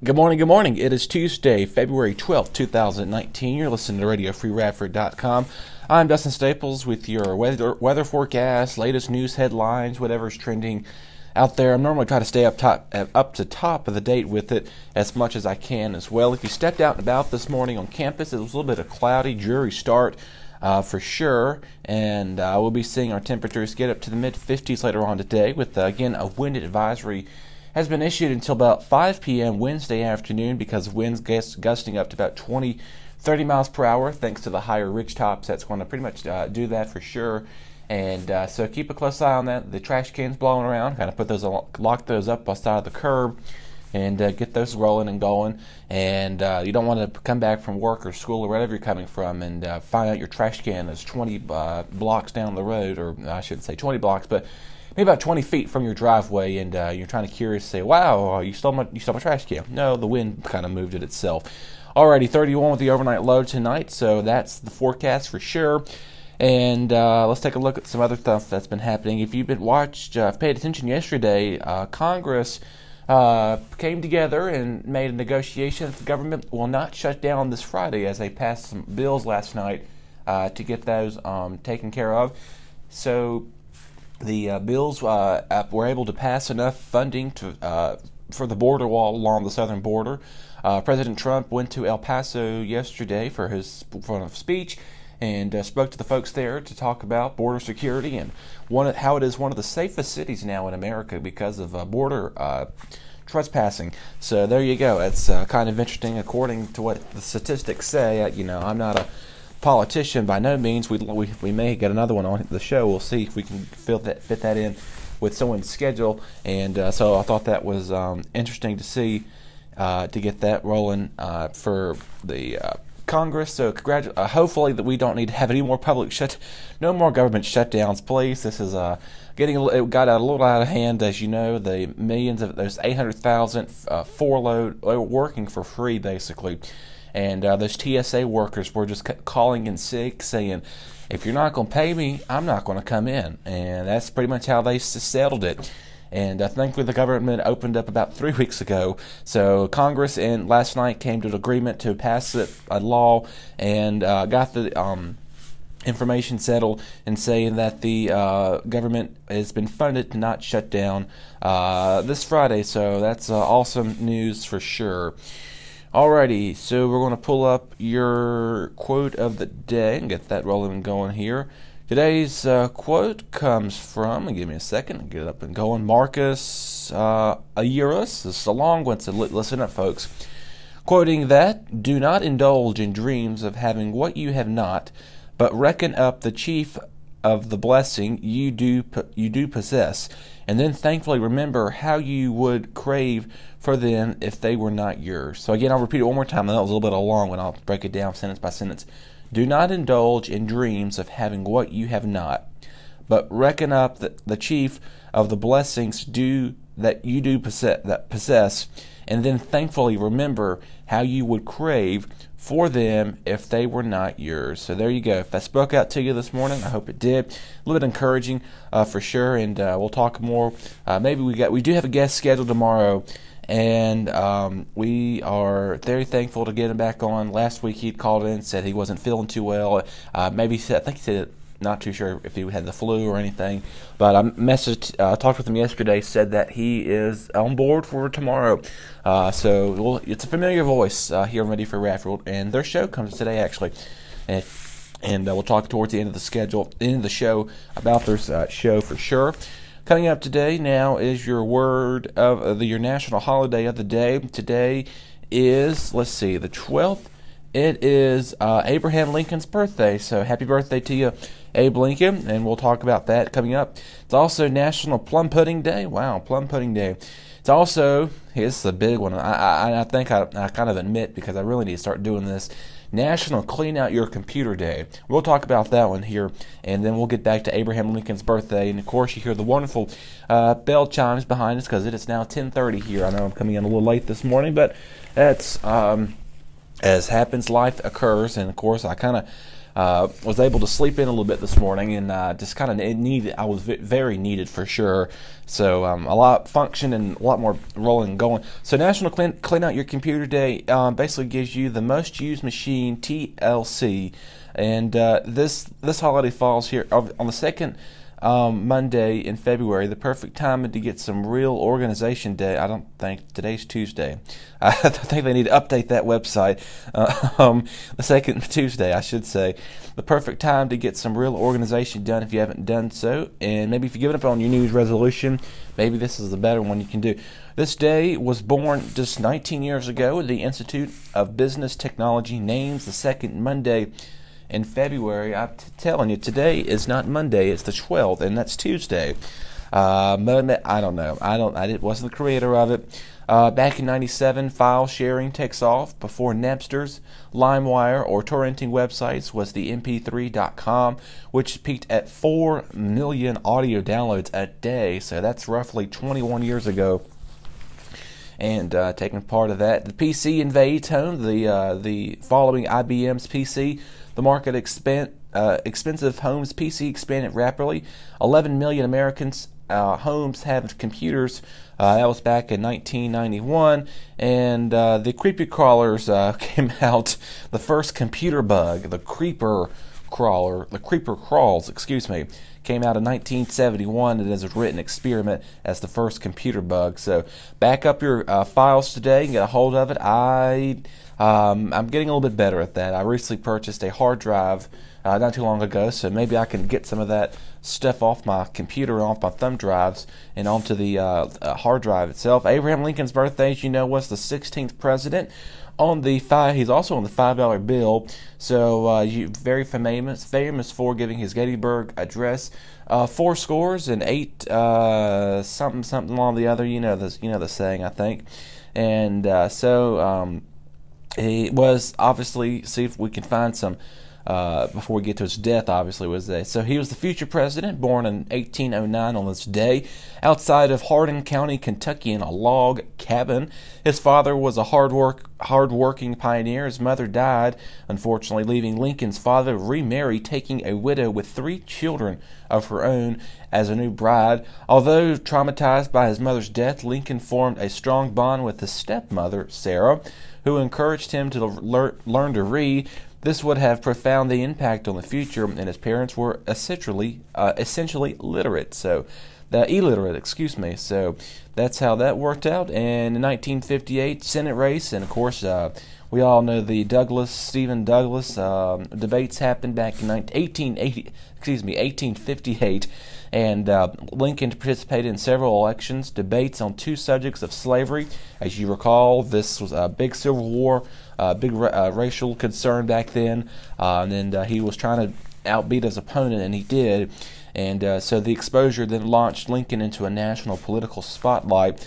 Good morning, good morning. It is Tuesday, February 12th, 2019. You're listening to Radio Free Radford.com. I'm Dustin Staples with your weather forecast, latest news headlines, whatever's trending out there. I'm normally trying to stay up to top of the date with it as much as I can as well. If you stepped out and about this morning on campus, it was a little bit of cloudy, dreary start for sure, and we'll be seeing our temperatures get up to the mid-50s later on today with, again, a wind advisory has been issued until about 5 p.m. Wednesday afternoon because of winds gusting up to about 30 miles per hour thanks to the higher ridge tops. That's going to pretty much do that for sure. And so keep a close eye on that. The trash cans blowing around, kind of put those, lock those up by the side of the curb and get those rolling and going. And you don't want to come back from work or school or wherever you're coming from and find out your trash can is 20 blocks down the road, or I shouldn't say 20 blocks, but maybe about 20 feet from your driveway, and you're trying to curious say, wow, you stole my trash can. No, the wind kind of moved it itself. Alrighty, 31 with the overnight low tonight, so that's the forecast for sure. And let's take a look at some other stuff that's been happening. If you've been paid attention yesterday, Congress came together and made a negotiation that the government will not shut down this Friday, as they passed some bills last night to get those taken care of. So the bills were able to pass enough funding for the border wall along the southern border. President Trump went to El Paso yesterday for his speech and spoke to the folks there to talk about border security and how it is one of the safest cities now in America because of border trespassing. So there you go. It's kind of interesting according to what the statistics say. I'm not a politician by no means. We may get another one on the show. We'll see if we can fit that in with someone's schedule. And so I thought that was interesting to see to get that rolling for the Congress. So hopefully that we don't need to have any more no more government shutdowns, please. This is it got a little out of hand, as you know. The millions of those 800,000 furloughed working for free basically. And those TSA workers were just calling in sick, saying, if you're not going to pay me, I'm not going to come in. And that's pretty much how they settled it. And thankfully the government opened up about 3 weeks ago. So Congress last night came to an agreement to pass a law and got the information settled and saying that the government has been funded to not shut down this Friday. So that's awesome news for sure. Alrighty, so we're going to pull up your quote of the day and get that rolling and going here. Today's quote comes from, give me a second, get it up and going, Marcus Aurelius. This is a long one, so listen up, folks. Quoting that, do not indulge in dreams of having what you have not, but reckon up the chief of the blessing you do possess, and then thankfully remember how you would crave for them if they were not yours. So again, I'll repeat it one more time. That was a little bit of a long one. I'll break it down sentence by sentence. Do not indulge in dreams of having what you have not, but reckon up the chief of the blessings that you do possess, and then thankfully remember how you would crave for them if they were not yours. So there you go. If that spoke out to you this morning, I hope it did. A little bit encouraging for sure, and we'll talk more. Maybe we do have a guest scheduled tomorrow, and we are very thankful to get him back on. Last week he'd called in, said he wasn't feeling too well. I think he said, not too sure if he had the flu or anything, but I talked with him yesterday, said that he is on board for tomorrow. So it's a familiar voice here on Radio Free Radford, and their show comes today actually, and we'll talk towards the end of the show about their show for sure. Coming up today now is your word of your national holiday of the day. Today is, the 12th. It is Abraham Lincoln's birthday, so happy birthday to you, Abe Lincoln, and we'll talk about that coming up. It's also National Plum Pudding Day. Wow, Plum Pudding Day. It's also, here's the big one, I think I kind of admit, because I really need to start doing this, National Clean Out Your Computer Day. We'll talk about that one here, and then we'll get back to Abraham Lincoln's birthday. And of course, you hear the wonderful bell chimes behind us because it is now 10:30 here. I know I'm coming in a little late this morning, but that's as happens, life occurs. And of course, I kind of Was able to sleep in a little bit this morning, and just kind of needed. I was very needed for sure. So a lot function and a lot more rolling and going. So National Clean Out Your Computer Day basically gives you the most used machine TLC, and this holiday falls here on the second Monday in February, the perfect time to get some real organization day. I don't think today's Tuesday. I think they need to update that website. The second Tuesday, I should say. The perfect time to get some real organization done if you haven't done so. And maybe if you're giving up on your New Year's resolution, maybe this is the better one you can do. This day was born just 19 years ago. The Institute of Business Technology names the second Monday in February. I'm telling you, today is not Monday, it's the 12th, and that's Tuesday. But I don't know. I wasn't the creator of it. Back in 97, file sharing takes off. Before Napster's, LimeWire, or torrenting websites was the mp3.com, which peaked at 4 million audio downloads a day. So that's roughly 21 years ago. And taking part of that, the PC invades home. The following IBM's PC, the market expensive homes PC expanded rapidly. 11 million Americans homes have computers. That was back in 1991, and the creepy crawlers came out. The first computer bug, the creeper crawls, came out in 1971 and is a written experiment as the first computer bug. So back up your files today and get a hold of it. I'm getting a little bit better at that. I recently purchased a hard drive not too long ago, so maybe I can get some of that stuff off my computer and off my thumb drives and onto the hard drive itself. Abraham Lincoln's birthday, as you know, was the 16th president. He's also on the $5 bill. So very famous for giving his Gettysburg Address. 4 scores and 8 something along the other. You know the saying, I think. And he was obviously, see if we can find some before we get to his death, obviously, was there. So he was the future president, born in 1809 on this day, outside of Hardin County, Kentucky, in a log cabin. His father was a hard-working pioneer. His mother died, unfortunately, leaving Lincoln's father to remarry, taking a widow with 3 children of her own as a new bride. Although traumatized by his mother's death, Lincoln formed a strong bond with his stepmother, Sarah, who encouraged him to learn to read. This would have profound impact on the future, and his parents were essentially illiterate. So that's how that worked out. And in 1958, Senate race, and of course, we all know the Stephen Douglas debates happened back in 1858. And Lincoln participated in several elections, debates on 2 subjects of slavery. As you recall, this was a big Civil War, big racial concern back then, and he was trying to outbeat his opponent, and he did. And so the exposure then launched Lincoln into a national political spotlight.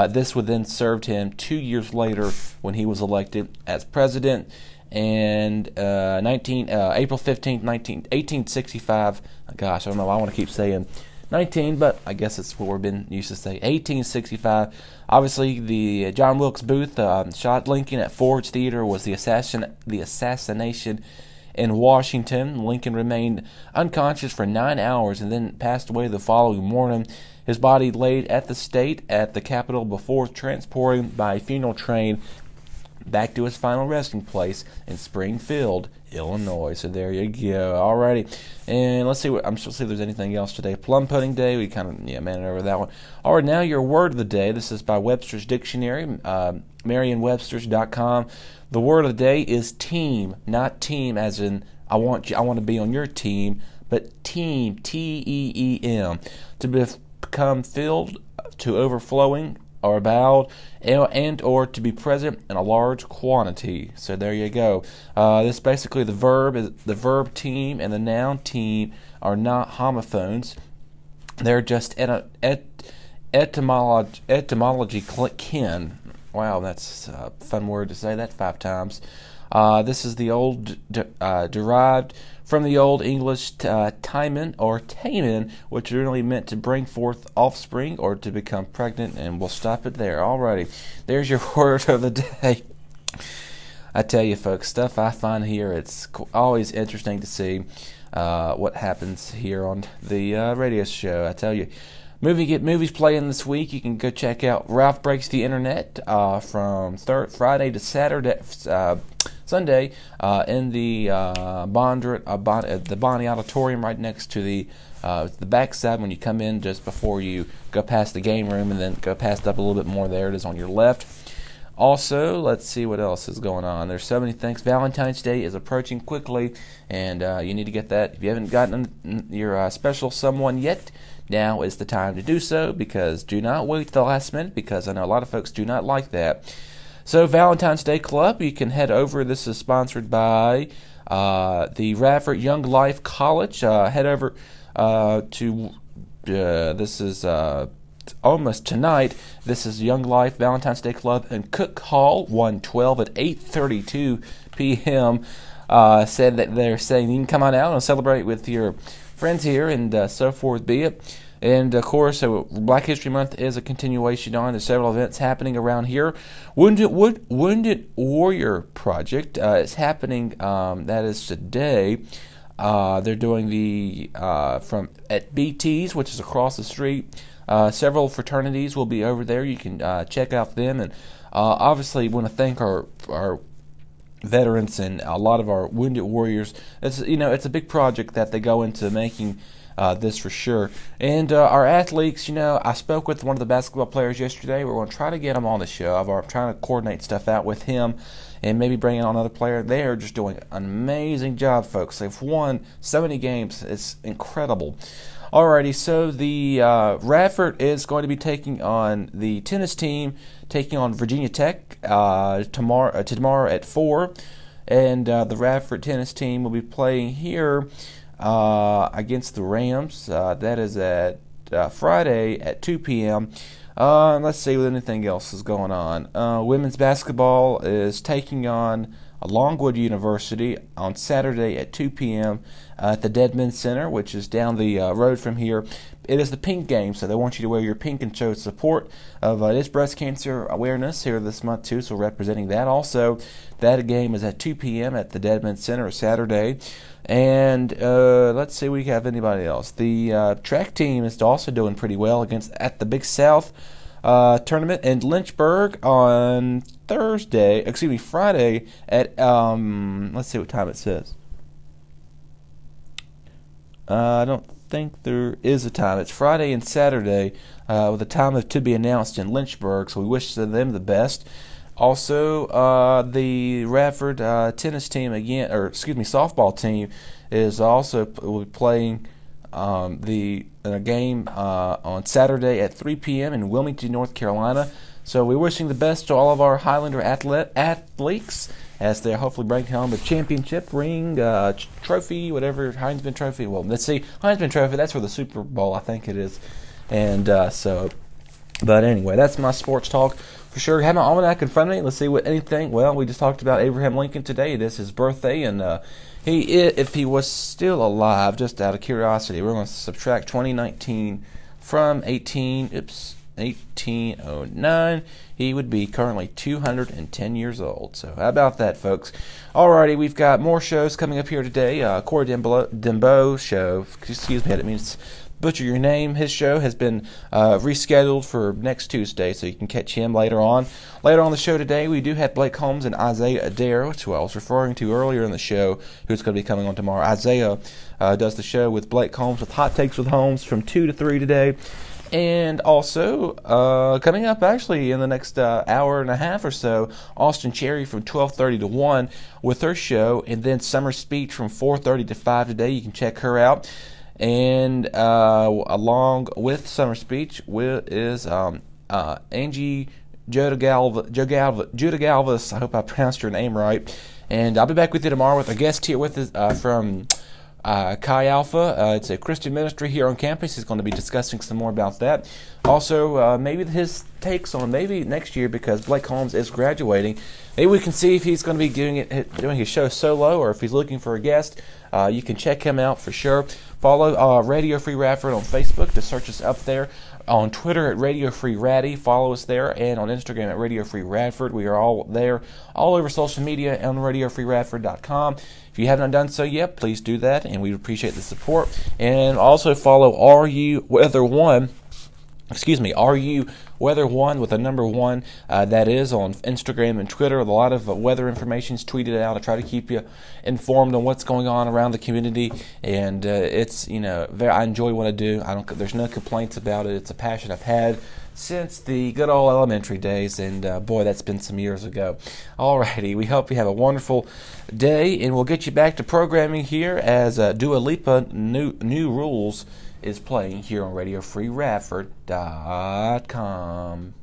This would then serve him 2 years later when he was elected as president. And April 15th, 1865, gosh, I don't know why I want to keep saying 19, but I guess it's what we've been used to say, 1865. Obviously, the John Wilkes Booth shot Lincoln at Ford's Theater was the assassination in Washington. Lincoln remained unconscious for 9 hours and then passed away the following morning. His body laid at the Capitol before transporting by a funeral train back to his final resting place in Springfield, Illinois. So there you go. Alrighty. And let's see I'm supposed to see if there's anything else today. Plum pudding day. We kind of managed over that one. Alright, now your word of the day. This is by Webster's Dictionary, Merriam-Webster's.com. The word of the day is team, not team as in I want to be on your team, but team, T-E-E-M. To become filled to overflowing or bowed, and or to be present in a large quantity. So there you go. This basically the verb team and the noun team are not homophones. They're just etymology kin. Wow, that's a fun word to say that 5 times. This is the old derived from the Old English Timon or Tamen, which really meant to bring forth offspring or to become pregnant, and we'll stop it there. Alrighty, there's your word of the day. I tell you, folks, stuff I find here, it's always interesting to see what happens here on the radio show. I tell you, movies playing this week. You can go check out Ralph Breaks the Internet from Friday to Sunday in the the Bonnie Auditorium right next to the backside when you come in, just before you go past the game room, and then go past up a little bit more. There it is on your left. Also, let's see what else is going on. There's so many things. Valentine's Day is approaching quickly, and you need to get that. If you haven't gotten your special someone yet, now is the time to do so, because do not wait till the last minute, because I know a lot of folks do not like that. So, Valentine's Day Club, you can head over. This is sponsored by the Radford Young Life College. Head over to, this is almost tonight. This is Young Life Valentine's Day Club in Cook Hall, 112 at 8:32 p.m. Said that they're saying you can come on out and celebrate with your friends here, and so forth be it. And of course, Black History Month is a continuation on. There's several events happening around here. Wounded Warrior Project is happening. That is today. They're doing the at BT's, which is across the street. Several fraternities will be over there. You can check out them, and obviously want to thank our veterans and a lot of our wounded warriors. It's a big project that they go into making this for sure. And our athletes, I spoke with one of the basketball players yesterday. We're going to try to get him on the show. I'm trying to coordinate stuff out with him, and maybe bring on another player. They are just doing an amazing job, folks. They've won so many games. It's incredible. Alrighty, so the Radford is going to be taking on the tennis team, taking on Virginia Tech tomorrow at 4, and the Radford tennis team will be playing here against the Rams. That is at Friday at 2 p.m. Let's see what anything else is going on. Women's basketball is taking on Longwood University on Saturday at 2 p.m. At the Deadman Center, which is down the road from here. It is the pink game, so they want you to wear your pink and show support of this breast cancer awareness here this month too, so representing that. Also, that game is at 2 p.m. at the Deadman Center Saturday. And let's see if we have anybody else. The track team is also doing pretty well at the Big South tournament in Lynchburg on Friday at let's see what time it says. I don't think there is a time. It's Friday and Saturday with a time to be announced in Lynchburg, so we wish them the best. Also, the Radford tennis team softball team is also playing a game on Saturday at 3 p.m. in Wilmington, North Carolina. So we're wishing the best to all of our Highlander athletes as they're hopefully bringing home a championship ring, trophy, whatever, Heisman Trophy. Well, let's see, Heisman Trophy, that's for the Super Bowl, I think it is. And but anyway, that's my sports talk. For sure, I have my almanac in front of me. Let's see what anything. Well, we just talked about Abraham Lincoln today. It is his birthday, and if he was still alive, just out of curiosity, we're going to subtract 2019 from 1809. He would be currently 210 years old. So how about that, folks? Alrighty, we've got more shows coming up here today. Corey Dembo show. Excuse me, I didn't mean to butcher your name. His show has been rescheduled for next Tuesday, so you can catch him later on. Later on the show today, we do have Blake Holmes and Isaiah Adair, which I was referring to earlier in the show, who's going to be coming on tomorrow. Isaiah does the show with Blake Holmes with Hot Takes with Holmes from 2 to 3 today. And also, coming up actually in the next hour and a half or so, Austin Cherry from 12:30 to 1 with her show, and then Summer Speech from 4:30 to 5 today. You can check her out. And along with Summer Speech is Angie Judah Galvis. I hope I pronounced your name right. And I'll be back with you tomorrow with a guest here with us from Chi Alpha. It's a Christian ministry here on campus. He's going to be discussing some more about that. Also, maybe his takes on maybe next year, because Blake Holmes is graduating. Maybe we can see if he's going to be doing his show solo, or if he's looking for a guest. You can check him out for sure. Follow Radio Free Radford on Facebook to search us up there. on Twitter at Radio Free Raddy. Follow us there, and on Instagram at Radio Free Radford. We are all there, all over social media on RadioFreeRadford.com. If you haven't done so yet, please do that, and we appreciate the support. And also follow RU Weather One. RU Weather One with a number 1. That is on Instagram and Twitter. A lot of weather information is tweeted out. I try to keep you informed on what's going on around the community, and it's I enjoy what I do. There's no complaints about it. It's a passion I've had since the good old elementary days, and boy, that's been some years ago. Alrighty, we hope you have a wonderful day, and we'll get you back to programming here as Dua Lipa New Rules is playing here on RadioFreeRadford.com.